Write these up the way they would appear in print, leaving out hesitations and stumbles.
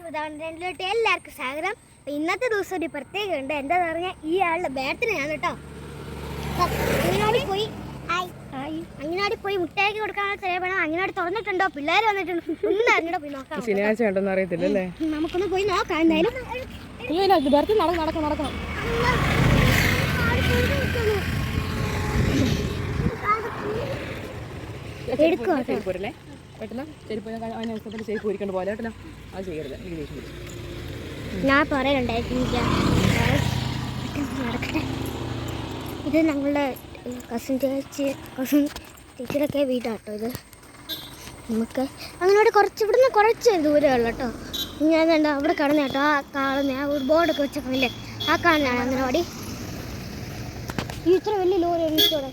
പ്രധാനത്തിലോട്ട് എല്ലാവർക്കും സ്വാഗതം. ഇന്നത്തെ ദിവസം ഒരു പ്രത്യേകത ഉണ്ട്. എന്താന്ന് പറഞ്ഞാൽ ഈ ആളുടെ ബർത്ത്ഡേയാണ് കേട്ടോ. അങ്ങനാടി പോയി മുട്ടായിക്ക് കൊടുക്കാനുള്ള ചെലവാണ്. അങ്ങനാടി തുറന്നിട്ടുണ്ടോ, പിള്ളേർ വന്നിട്ടുണ്ടോ ഒന്നും അറിഞ്ഞോ, പോയി നോക്കാം. ശനിയാഴ്ച ഉണ്ടെന്ന് അറിയത്തില്ലല്ലേ, നമുക്കൊന്ന് പോയി നോക്കാം. എന്തായാലും നടക്കണം. എടുക്കുമല്ലേ പെട്ടെന്ന് ചെരുപ്പ് ഒരുക്കൊണ്ട് പോലെ കേട്ടല്ലോ, അത് ചെയ്യരുത്. എനിക്ക് ദേഷ്യം വരും. ഞാൻ പറയലുണ്ടായിരിക്കും നടക്കട്ടെ. ഇത് ഞങ്ങളുടെ കസിൻ ചേച്ചിയുടെയൊക്കെ വീടാട്ടോ. ഇത് നമുക്ക് അങ്ങനോട് ഇവിടുന്ന് കുറച്ച് ദൂരമുള്ളൂ കേട്ടോ. ഞാൻ കണ്ടോ അവിടെ കടന്നു കേട്ടോ. ആ കാണുന്ന ആ ഒരു ബോർഡൊക്കെ വെച്ചേക്കില്ലേ, ആ കാണുന്നതാണ് അങ്ങനവാടി. ഈ ഇത്ര വലിയ ലോറി ഒന്നിച്ചോടെ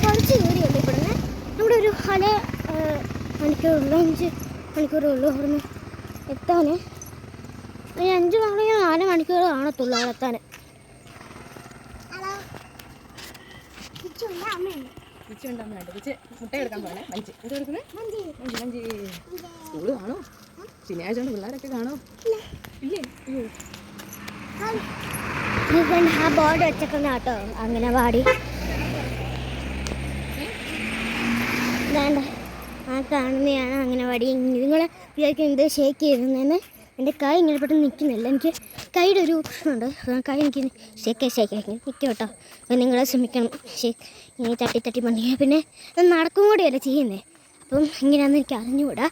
കുറച്ച് ദൂരമുണ്ട് ഇവിടുന്ന്. ഇവിടെ ഒരു 5 മണിക്കൂറുള്ളൂ, 5 മണിക്കൂറുള്ളൂ ഇവിടുന്ന് എത്താൻ. ഒരു 5 മണിക്കൂർ 4 മണിക്കൂർ കാണത്തുള്ളൂ അവിടെ എത്താൻ. മുട്ട എടുക്കാൻ പോകണേ. സ്കൂള് കാണോ? ശനിയാഴ്ച കൊണ്ട് പിള്ളേരൊക്കെ കാണോ? ഇല്ലേ? ആ ബോർഡ് വെച്ചേക്കുന്ന കേട്ടോ അംഗനവാടി. വേണ്ട, ആ കാണുന്നതാണ് അംഗനവാടി. നിങ്ങൾ വിചാരിക്കുന്നത് ഷേക്ക് ചെയ്തെന്ന്. എൻ്റെ കൈ ഇങ്ങനെ പെട്ടെന്ന് നിൽക്കുന്നില്ല. എനിക്ക് കൈയുടെ ഒരു പ്രശ്നമുണ്ട്. കൈ എനിക്ക് ഷേക്ക് നിൽക്കും കേട്ടോ. അപ്പം നിങ്ങൾ ശ്രമിക്കണം. ഇങ്ങനെ തട്ടി പണിയാൽ പിന്നെ നടക്കും കൂടിയല്ല ചെയ്യുന്നത്. അപ്പം ഇങ്ങനെയാണെന്ന് എനിക്ക് അറിഞ്ഞുകൂടാ.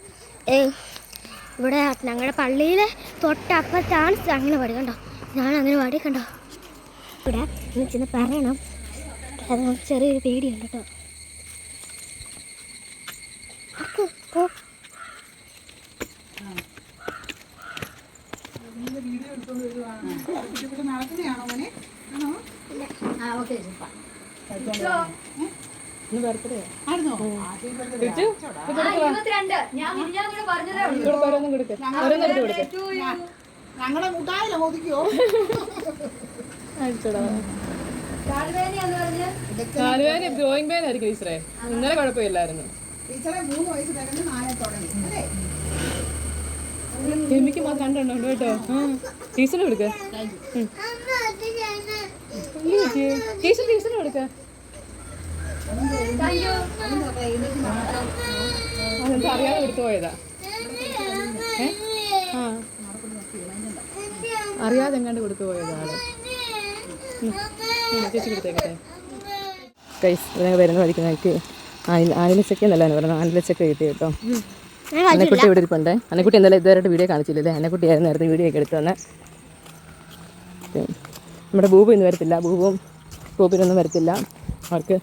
ഇവിടെ ഞങ്ങളുടെ പള്ളിയിൽ തൊട്ടപ്പത്താണ് അംഗനവാടി കണ്ടോ. ഞാൻ അംഗനവാടി കണ്ടോ. ഇവിടെ ചെന്ന് പറയണം. അത് ചെറിയൊരു പേടിയുണ്ട് കേട്ടോ. ഞങ്ങളെ കൂട്ടായില്ല ഒതുക്കിയോ? ഡ്രോയിങ് പേൻ ആയിരിക്കും ടീച്ചറെ. ഇന്നലെ കുഴപ്പമില്ലായിരുന്നു. ടീച്ചറെ 3 വയസ്സ് കഴിഞ്ഞ് 4 തുടങ്ങി അല്ലേ? എനിക്ക് മാത്രം 2 ഉണ്ട് കേട്ടോ. ടീച്ചറിന് കൊടുക്ക, ടീച്ചറിന് കൊടുക്ക. അതെന്താ അറിയാതെ കൊടുത്തു പോയതാ. അറിയാതെ എങ്ങാണ്ട് കൊടുത്തു പോയതാ ആള്. ചേച്ചി കൊടുത്തേക്കട്ടെ. വരുന്ന വഴിക്ക് ഞങ്ങൾക്ക് ആയിലച്ചക്ക എന്നല്ല പറഞ്ഞത്, ആയിലച്ചക്ക കിട്ടി കേട്ടോ. അന്നക്കുട്ടി ഇവിടെ ഇരിപ്പുണ്ടേ. അന്നക്കുട്ടി എന്തായാലും ഇതുവരെയായിട്ട് വീഡിയോ കാണിച്ചില്ലല്ലേ. അന്നക്കുട്ടിയായിരുന്നു നേരത്തെ വീഡിയോ ഒക്കെ എടുത്തു തന്നെ. നമ്മുടെ ബൂബു ഇന്ന് വരത്തില്ല. ബൂബിനൊന്നും വരത്തില്ല. അവർക്ക്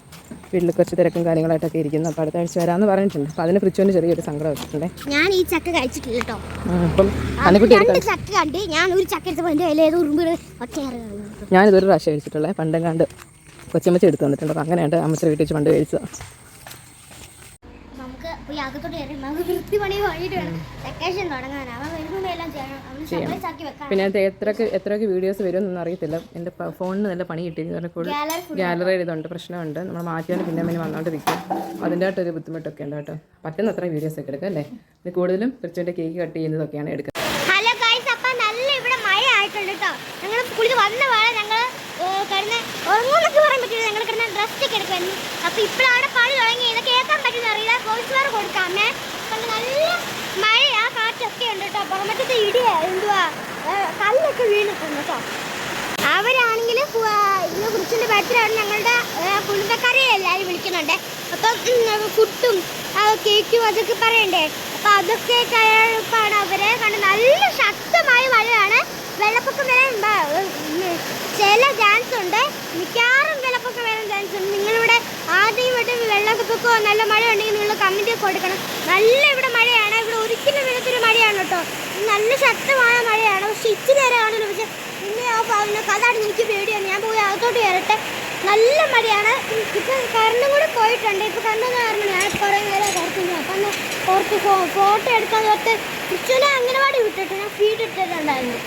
വീട്ടിൽ കുറച്ച് തിരക്കും കാര്യങ്ങളായിട്ടൊക്കെ ഇരിക്കുന്നു. അപ്പോൾ അടുത്ത ആഴ്ച വരാമെന്ന് പറഞ്ഞിട്ടുണ്ട്. അപ്പോൾ അതിന് ഫ്രിച്ചുവിന് ചെറിയൊരു സങ്കടം വെച്ചിട്ടുണ്ട്. ഞാൻ ഈ ചക്ക കഴിച്ചിട്ടില്ല കേട്ടോ. അപ്പം അന്നക്കുട്ടി ഞാനിതൊരു പ്രാവശ്യം കഴിച്ചിട്ടുള്ളത്. പണ്ടെങ്ങാണ്ട് കൊച്ചമ്മച്ച എടുത്ത് വന്നിട്ടുണ്ട്. അപ്പോൾ അങ്ങനെയുണ്ട് അമ്മച്ച വീട്ടിൽ വെച്ച് പണ്ട് കഴിച്ചത്. പിന്നെ എത്രയൊക്കെ വീഡിയോസ് വരുമെന്നൊന്നും അറിയത്തില്ല. എൻ്റെ ഫോണിന് നല്ല പണി കിട്ടി. ഗാലറിയിൽ ഇതുണ്ട്, പ്രശ്നമുണ്ട്. നമ്മൾ മാറ്റിയാൽ പിന്നെ വന്നുകൊണ്ടിരിക്കും. അതിൻ്റെ ആയിട്ടൊരു ബുദ്ധിമുട്ടൊക്കെ ഉണ്ട് കേട്ടോ. പറ്റുന്ന അത്രയും വീഡിയോസ് ഒക്കെ എടുക്കാം അല്ലേ. ഇത് കൂടുതലും ക്രിസ്റ്റുവിൻ്റെ കേക്ക് കട്ട് ചെയ്യുന്നതൊക്കെയാണ് എടുക്കുക. ഹലോ ഗൈസ്, അപ്പം നല്ല ഇവിടെ മഴ ആയിട്ടുണ്ട് കേട്ടോ. ഞങ്ങൾ സ്കൂളിൽ വന്ന വേള ഞങ്ങൾ കിടന്ന് ഉറങ്ങുന്നൊക്കെ പറയാൻ പറ്റില്ല. ഞങ്ങൾ കിടന്ന് ഡ്രസ്സ് ഒക്കെ എടുക്കുന്നു. അപ്പോൾ ഇപ്പോഴവിടെ പണി തുടങ്ങി. ഇതൊക്കെ കേൾക്കാൻ പറ്റുന്ന അറിയില്ല. വോയിസ് വേറെ കൊടുക്കാമേ. അപ്പം നല്ല മഴയാ, കാറ്റൊക്കെ ഉണ്ട് കേട്ടോ. പുറമറ്റത്തെ ഇടിയ എന്തുവാ കല്ലൊക്കെ വീണിട്ടുണ്ട് കേട്ടോ. അവരാണെങ്കിൽ ഇന്ന് കുറിച്ചിൻ്റെ ബർത്ത്ഡേ ഞങ്ങളുടെ കുടുംബക്കാരെ എല്ലാവരും വിളിക്കുന്നുണ്ട്. അപ്പം ഫുഡും കേക്കും അതൊക്കെ പറയണ്ടേ. അപ്പം അതൊക്കെ കഴിപ്പാണ് അവരെ കണ്ട്. നല്ല ശക്തമായ മഴയാണ്. വെള്ളപ്പൊക്കം വരാൻ ചില ചാൻസ് ഉണ്ട്. മിക്കവാറും വെള്ളപ്പൊക്കം വരാൻ ചാൻസ് ഉണ്ട്. നിങ്ങളിവിടെ ആദ്യമായിട്ട് വെള്ളപ്പൊക്കമോ നല്ല മഴ ഉണ്ടെങ്കിൽ നിങ്ങൾ കമൻറ്റ് കൊടുക്കണം. നല്ല ഇവിടെ മഴയാണ്. ഇവിടെ ഒരിക്കലും വരത്തൊരു മഴയാണ് കേട്ടോ. നല്ല ശക്തമായ മഴയാണ്. പക്ഷെ ഇച്ചിരി നേരം ആണല്ലോ. പക്ഷെ പിന്നെ അതാണ് എനിക്ക് പേടിയാണ്. ഞാൻ പോയി അകത്തോട്ട് കയറട്ടെ. നല്ല മഴയാണ്. ഇപ്പം കറണ്ടും കൂടെ പോയിട്ടുണ്ട്. ഇപ്പോൾ കറണ്ടെന്ന് പറഞ്ഞു ഞാൻ കുറേ നേരം കുറച്ചില്ല. അപ്പം കുറച്ച് ഫോട്ടോ എടുക്കാൻ തൊട്ട് ഇച്ചുവിനെ അംഗനവാടി വിട്ടിട്ട് ഞാൻ ഫീഡ് ഇട്ടിട്ടുണ്ടായിരുന്നു.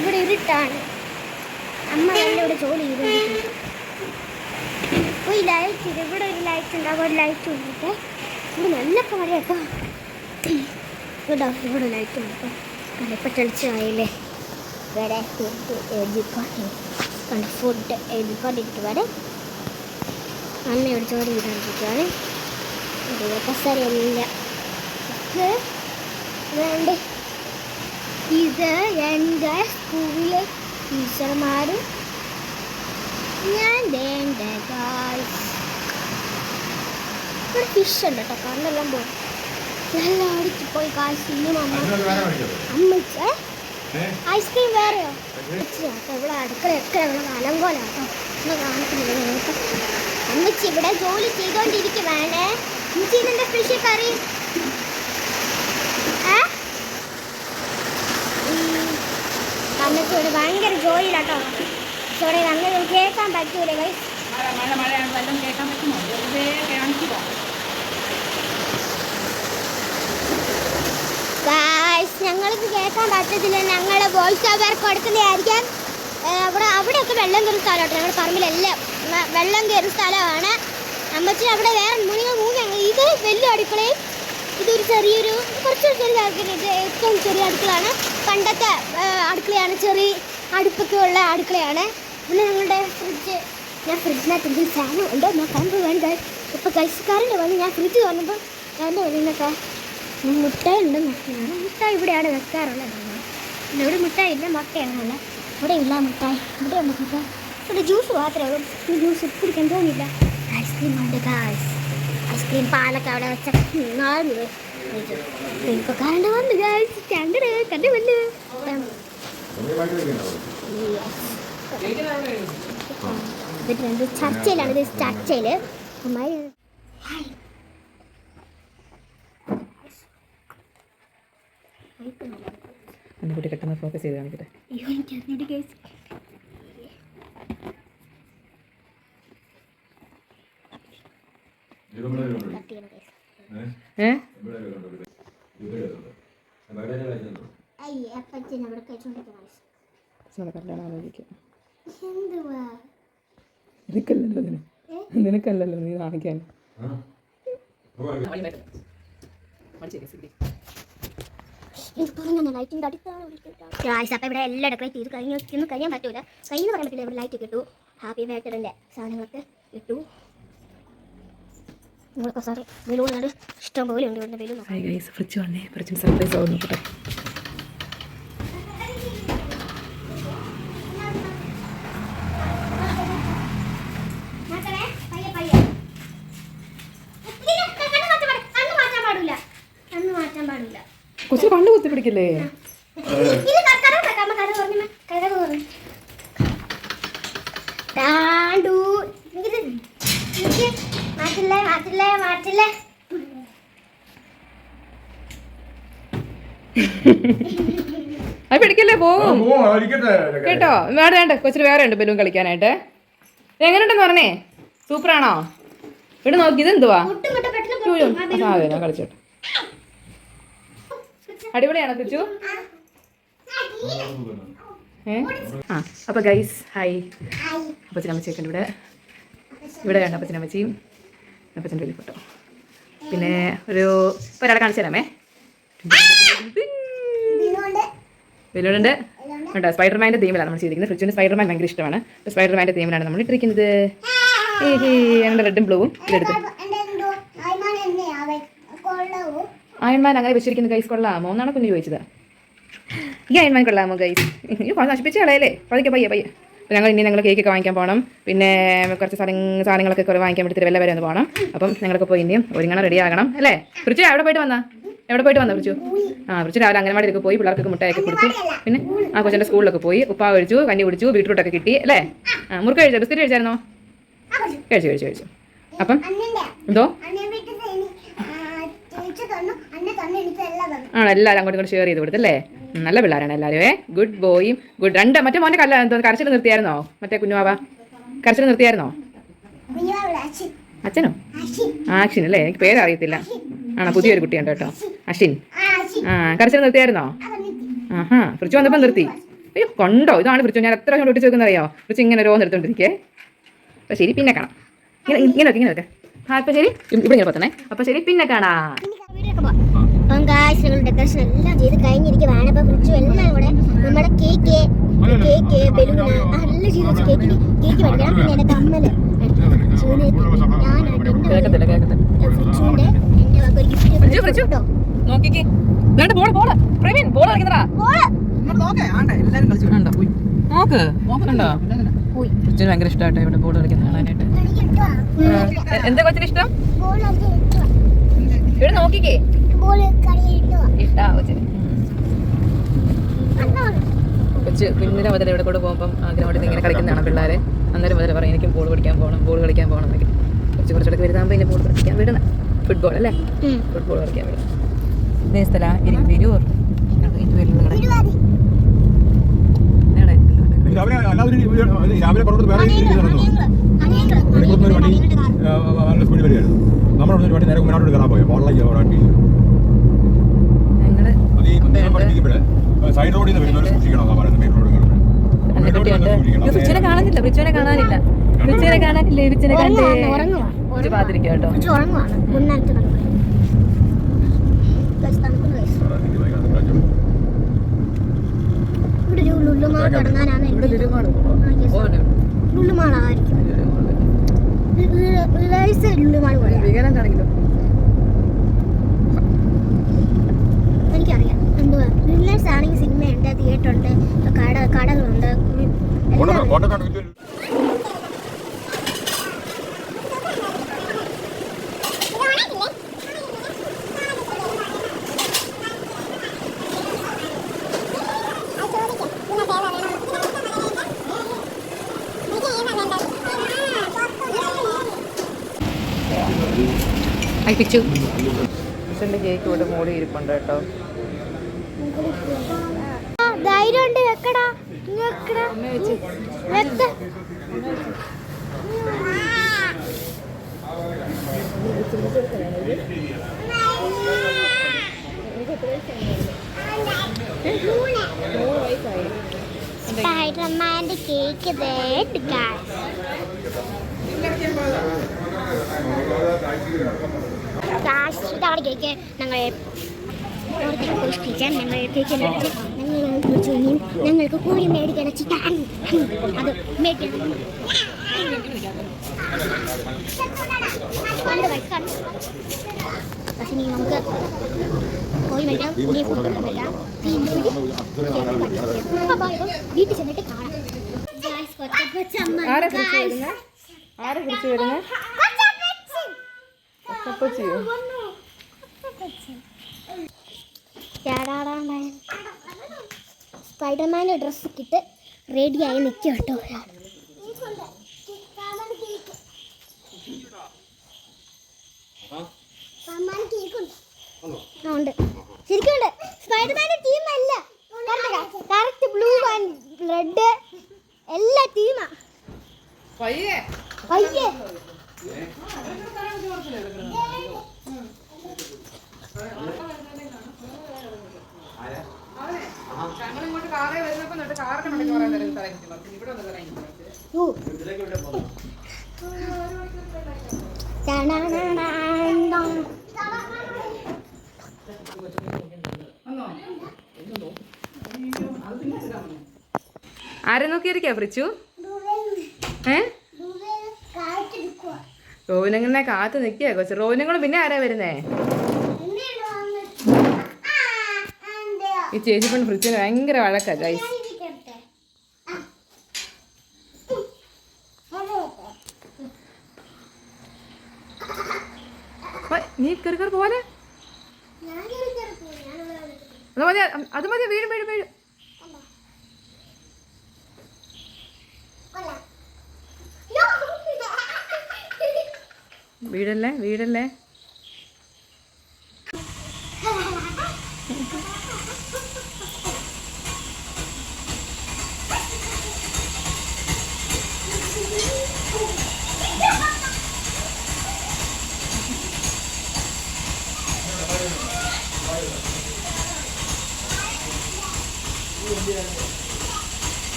ഇവിടെ ഇരുട്ടാണ്. അമ്മ തന്നെ ഇവിടെ ജോലി ചെയ്തു. ഒരു ലൈറ്റ് ഇത് ഇവിടെ ഒരു ലൈറ്റ് ഉണ്ടാവും ഒരു ലൈറ്റ് ഉണ്ട് ഇവിടെ നല്ല മഴ കേട്ടോ കേട്ടോ ഇവിടെ ലൈറ്റ് ഉണ്ട് കേട്ടോ കണ്ടിപ്പോൾ തെളിച്ചായില്ലേ ഇവിടെ ഫുഡ് എഴുതിക്കൊണ്ടിരിക്കുവാണ് അമ്മയോട് ചോറ് ചെയ്തുകൊണ്ടിരിക്കുവാണ് കസേരയില്ല വേണ്ട ഇത് എൻ്റെ സ്കൂളിലെ ടീച്ചർമാരും ഞാൻ വേണ്ട ഇവിടെ ഫിഷ് ഉണ്ട് കേട്ടോ കണ്ണെല്ലാം പോയി എല്ലാം അടിച്ച് പോയി കാശിന് അമ്മച്ച ഐസ്ക്രീം വേറെയോ കേട്ടോ ഇവിടെ അടുക്കളയൊക്കെ ഇവിടെ അലങ്കോലാട്ടോ ഒന്ന് കാണിക്കുന്നത് നിങ്ങൾക്ക് അമ്മച്ചി ഇവിടെ ജോലി ചെയ്തോണ്ടിരിക്കുവാണ് അമ്മച്ചി ഇതിന്റെ ഫിഷ് കറി അമ്മച്ചി ഇവിടെ ഭയങ്കര ജോലിയിലാട്ടോ ഇവിടെ അങ്ങനെ കേൾക്കാൻ പറ്റൂലേ ഗൈസ് ഞങ്ങൾക്ക് കേൾക്കാൻ പറ്റത്തില്ല ഞങ്ങളുടെ വോയിസ് ഓവർ കൊടുക്കുന്നതായിരിക്കാം അവിടെയൊക്കെ വെള്ളം കയറുന്ന സ്ഥലമാട്ടോ ഞങ്ങളുടെ പറമ്പിലെല്ലാം വെള്ളം കയറുന്ന സ്ഥലമാണ് അമ്മച്ചി അവിടെ വേറെ മൂന്ന് ഇത് വലിയ അടുക്കളയും ഇതൊരു ചെറിയൊരു കുറച്ച് ചെറിയ ഇത് ഏറ്റവും ചെറിയ അടുക്കളയാണ് പണ്ടത്തെ അടുക്കളയാണ് ചെറിയ അടുപ്പൊക്കെ ഉള്ള അടുക്കളയാണ് പിന്നെ ഞങ്ങളുടെ ഫ്രിഡ്ജ് ഞാൻ ഫ്രിഡ്ജിനകത്ത് എന്തെങ്കിലും സാധനം ഉണ്ടോ നോക്കാൻ പോകാൻ ഇപ്പോൾ കഴിച്ചുകാരൻ്റെ വന്ന് ഞാൻ ഫ്രിഡ്ജ് തുറന്നപ്പോൾ എൻ്റെ വരുന്നൊക്കെ മുട്ടായി ഉണ്ടെന്ന് നോക്കിയാണ് മുട്ടായി ഇവിടെയാണ് വെക്കാറുള്ളത് പിന്നെ ഇവിടെ മുട്ടായി ഇല്ല മുട്ടയാണല്ല ഇവിടെ ഇല്ല മുട്ടായി ഇവിടെ ഉണ്ട് മുട്ടായി ഇവിടെ ജ്യൂസ് മാത്രമേ ഉള്ളൂ ജ്യൂസ് കുടിക്കാൻ തോന്നില്ല ഐസ്ക്രീം ഉണ്ട് ഗായ്സ് ഐസ്ക്രീം പാലൊക്കെ അവിടെ വെച്ച ഇപ്പോൾ കറണ്ട് വന്നു ഗായ്സ് കണ്ടത് കണ്ടു വന്നു ഇത് ചർച്ചയിലാണ് ഇത് ചർച്ചയിൽ അമ്മായി എൻ്റെ കുട്ടി പെട്ടെന്ന് ഫോക്കസ് ചെയ്ത് കാണിക്കട്ടെ നിനക്കല്ലല്ലോ നീ കാണിക്കാൻ അപ്പം ഇവിടെ എല്ലാം ഡെക്കറേറ്റ് ചെയ്ത് ഒന്നും കഴിയാൻ പറ്റൂല കയ്യിൽ പറയാൻ പറ്റില്ല ഇവിടെ ലൈറ്റ് കിട്ടു ഹാപ്പി ബർത്ത്ഡേൻ്റെ സാധനങ്ങളൊക്കെ കിട്ടു നിങ്ങൾക്ക് സോറി ബലൂൺ ഇഷ്ടം പോലെ ഉണ്ട് ഇവിടുത്തെ ബലൂൺ ഫ്രിഡ്ജ് വന്നേ ഫ്രിഡ്ജിന് സർപ്രൈസ് ആവുന്നു കേട്ടോ കൊച്ചു കണ്ണു കുത്തി പിടിക്കില്ലേ അത് പിടിക്കല്ലേ പോകും കേട്ടോ വേണ്ട കൊച്ചിന് വേറെ ഉണ്ട് ബലൂൺ കളിക്കാനായിട്ട് എങ്ങനെയുണ്ടെന്ന് പറഞ്ഞേ സൂപ്പറാണോ ഇവിടെ നോക്കി ഇതെന്തുവാ ഞാൻ കളിച്ചോട്ടെ അടിപൊളിയാണോ കിച്ചു അപ്പോൾ ഗൈസ് ഹായ് അപ്പച്ചനമ്മച്ചിയൊക്കെ ഇവിടെ കണ്ട അപ്പച്ചനമ്മച്ചിയും അപ്പച്ചൻ്റെ വലിയ ഫോട്ടോ പിന്നെ ഒരാളെ കാണിച്ചു തരാമേ ബലൂണുണ്ട് ഉണ്ടോ സ്പൈഡർമാൻ്റെ തീമിലാണ് നമ്മൾ ചെയ്തിരിക്കുന്നത് ഫ്രിഡ്ജിന് സ്പൈഡർമാൻ ഭയങ്കര ഇഷ്ടമാണ് സ്പൈഡർമാൻ്റെ തീമിലാണ് നമ്മൾ ഇട്ടിരിക്കുന്നത് ഞങ്ങളുടെ റെഡും ബ്ലൂവും ഇതെടുത്ത് അയൺമാൻ അങ്ങനെ വെച്ചിരിക്കുന്നത് ഗൈസ് കൊള്ളാമോ എന്നാണ് കുഞ്ഞു ചോദിച്ചത് ഈ അയൺമാൻ കൊള്ളാമോ ഗൈസ് നശിപ്പിച്ച് കളയല്ലേ പയ്യെ അപ്പോൾ ഞങ്ങൾ കേക്കൊക്കെ വാങ്ങിക്കാൻ പോകണം പിന്നെ കുറച്ച് സാധനങ്ങളൊക്കെ കുറേ വാങ്ങിക്കാൻ വേണ്ടി തിരുവല്ല വരെ ഒന്ന് പോകണം അപ്പം ഞങ്ങളൊക്കെ പോയി ഇനിയും ഒരുങ്ങണം റെഡി ആകണം അല്ലേ ഫ്രിഡ്ജ് എവിടെ പോയിട്ട് വന്നാ ഫ്രിഡ്ജ് ഫ്രിഡ്ജ് രാവിലെ അംഗനവാടിയിലൊക്കെ പോയി പിള്ളേർക്കൊക്കെ മുട്ടയൊക്കെ കൊടുത്തു പിന്നെ കൊച്ചിൻ്റെ സ്കൂളിലൊക്കെ പോയി ഉപ്പാ കഴിച്ചു കഞ്ഞി കുടിച്ചു ബീട്രൂട്ടൊക്കെ കിട്ടി അല്ലേ മുറുക്ക് കഴിച്ചോ ബിസ്ക്കറ്റ് കഴിച്ചായിരുന്നോ കഴിച്ചു അപ്പം എന്തോ എല്ലാവരും അങ്ങോട്ടും ഇങ്ങോട്ട് ഷെയർ ചെയ്ത് കൊടുത്തല്ലേ നല്ല പിള്ളേരാണ് എല്ലാവരും ഗുഡ് ബോയും ഗുഡ് മറ്റേ മോൻ്റെ കരച്ചിൽ നിർത്തിയായിരുന്നോ മറ്റേ കുഞ്ഞുവാവ കരച്ചിൽ നിർത്തിയായിരുന്നോ അച്ഛനോ ആക്ഷിൻ അല്ലേ എനിക്ക് പേരറിയത്തില്ല ആണോ പുതിയൊരു കുട്ടിയുണ്ട് കേട്ടോ അശ്വിൻ കരച്ചിൽ നിർത്തിയായിരുന്നോ ഫ്രിഡ്ജ് വന്നപ്പോൾ നിർത്തി അയ്യോ കൊണ്ടോ ഇതാണ് ഫ്രിഡ്ജ് ഞാൻ എത്ര ഒട്ടിച്ച് വെക്കുന്നറിയോ ഫ്രിഡ്ജ് ഇങ്ങനെ ഓരോന്ന് എടുത്തോണ്ടിരിക്കേ അപ്പോൾ ശരി പിന്നെ കാണാം ഇങ്ങനെ വെക്കെ. അപ്പം ശരി, ഇവിടെ ഇങ്ങനെ പത്തണേ. അപ്പം ശരി, പിന്നെ കാണാം. അപ്പം കാശുകൾ ഡെക്കറേഷൻ എല്ലാം ചെയ്ത് കഴിഞ്ഞിരിക്കുകയാണ്. അപ്പം ഫ്രിഡ്ജും എല്ലാം കൂടെ നമ്മുടെ കേക്ക് ബലൂണ് എല്ലാം ചെയ്ത് വെച്ച് കേക്ക് മേടിക്കണം. പിന്നെ എൻ്റെ കമ്മല് ഫ്രിഡ്ജുണ്ട് എൻ്റെ വക ഒരു ഗിഫ്റ്റ് കേട്ടോ. നോക്കിക്കേ, പ്രവീൺ ബോൾ കളിക്കുന്നതാ. ഇങ്ങോട്ട് നോക്കേ, ആണ്ടെ എല്ലാരും കളിച്ചു. നോക്ക് നോക്കണ്ടോ? കൊച്ചിന് ഭയങ്കര ഇഷ്ടമായിട്ടോ ഇവിടെ ബോൾ കളിക്കുന്ന കാണാനായിട്ട്. എന്താ കൊച്ചിന് ഇഷ്ടം? ഇവിടെ നോക്കിക്കേ, ഇഷ്ടാ കൊച്ചിന്. കൊച്ച് കുഞ്ഞിനെ മുതൽ ഇവിടെ കൂടെ പോകുമ്പം ഗ്രൗണ്ടിൽ നിന്ന് ഇങ്ങനെ കളിക്കുന്നതാണ് പിള്ളേരെ. അന്നേരം മുതൽ പറയും എനിക്കും ബോൾ കളിക്കാൻ പോകണം എന്നൊക്കെ. കുറച്ചുകൂടെ വലുതാകുമ്പോൾ ഇതിൻ്റെ ബോൾ കളിക്കാൻ വിടണം. ഫുട്ബോൾ അല്ലേ, ഫുട്ബോൾ കളിക്കാൻ വിടണം. ഇതേ സ്ഥലം തിരൂർ. രാവിലെ പുറത്ത് വേറെ സ്പീഡ് വരികയായിരുന്നു. നമ്മുടെ വണ്ടി നേരെ മുന്നോട്ട് കയറാൻ പോയോ സൈഡ് റോഡിൽ നിന്ന് വരുന്നവർ സൂക്ഷിക്കണം. മെയിൻ റോഡ് ഫ്രിഡ്ജിനെ കാണാനില്ല. ഫ്രിഡ്ജിനെ കാണാനില്ലേ? ഫ്രിഡ്ജിനെ കണ്ടേ പാത്തിരിക്കും കേട്ടോ. എനിക്കറിയാം എന്തുവാ റിലയൻസ് ആണെങ്കിൽ സിനിമയുണ്ട്, തിയേറ്റർ ഉണ്ട്, കടകളുണ്ട്. അയപ്പിച്ചു. കൊച്ചിൻ്റെ കേക്ക് ഇവിടെ മോടി ഇരിപ്പുണ്ട് കേട്ടോ. ധൈര്യമുണ്ട്, വെക്കടാ. സ്പൈഡർമാൻ്റെ കേക്ക് ഇതാണ് കേക്ക്. ഞങ്ങൾക്ക് കൂടി മേടിക്കണം ചിക്കൻ. അത് മേടിക്കണം. പക്ഷെ ഇനി നമുക്ക് കോഴി മേടിക്കാം, വീട്ടിൽ ചെന്നിട്ട് കാണാം. സ്പൈഡർമാൻ്റെ ഡ്രസ്സ് ഇട്ടിട്ട് റെഡിയായി നിൽക്കുക കേട്ടോ. ഉണ്ട്, ശരിക്കും ഉണ്ട്. സ്പൈഡർമാൻ്റെ ടീമല്ല, കറക്റ്റ് ബ്ലൂ ആൻഡ് റെഡ് എല്ലാ ടീമാ. പയ്യെ ആരെ നോക്കിയിരിക്കാ ഫ്രിച്ചു? റോവിനങ്ങനെ കാത്തു നിൽക്കുക കൊച്ചു. റോവിനങ്ങളും പിന്നെ ആരാ വരുന്നേ? ഈ ചേച്ചി പെണ്ണ് ഫ്രിച്ചിന് ഭയങ്കര വഴക്കാ ഗൈസ്. നീ കയറി പോലെ അത് മതി. വീഴും. വീടല്ലേ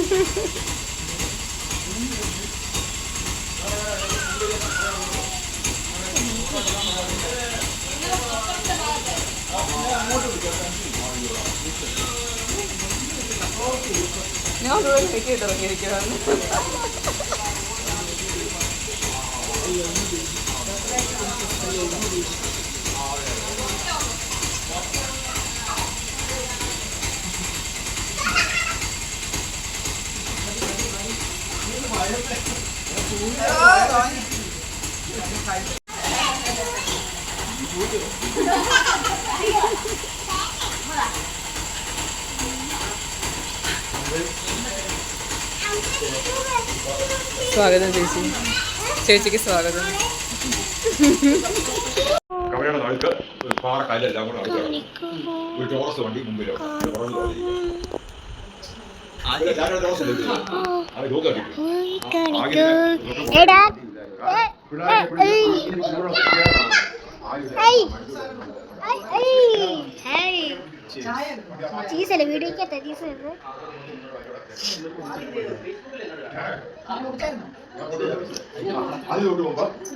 ഞാൻ ഇറങ്ങിയിരിക്കുകയാണ്. സ്വാഗതം ചേച്ചി. ചേച്ചിക്ക് സ്വാഗതം. കവലയുടെ നടുക്ക് ഒരു പാറ കല്ലെല്ലാം കൂടെ അടുത്താണ്. ഒരു ടോറസ് വണ്ടി മുമ്പിലോ ചീസല്ലേ വീഡിയോ ചീസ്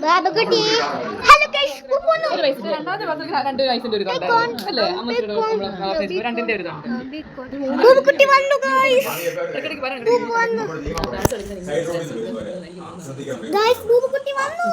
ബാബുക്കുട്ടി ഹലോ ഗയ്സ് രണ്ടാമത്തെ ബർത്ത്ഡേ 2 വയസ്സിന്റെ ഒരു ഇതുണ്ട് അല്ലേ? അമ്മച്ചിയുടെ രണ്ടിന്റെ ഒരു ഇതുണ്ട്. ബാബുക്കുട്ടി വന്നു ഗയ്സ് ഗയ്സ് ബാബുക്കുട്ടി വന്നു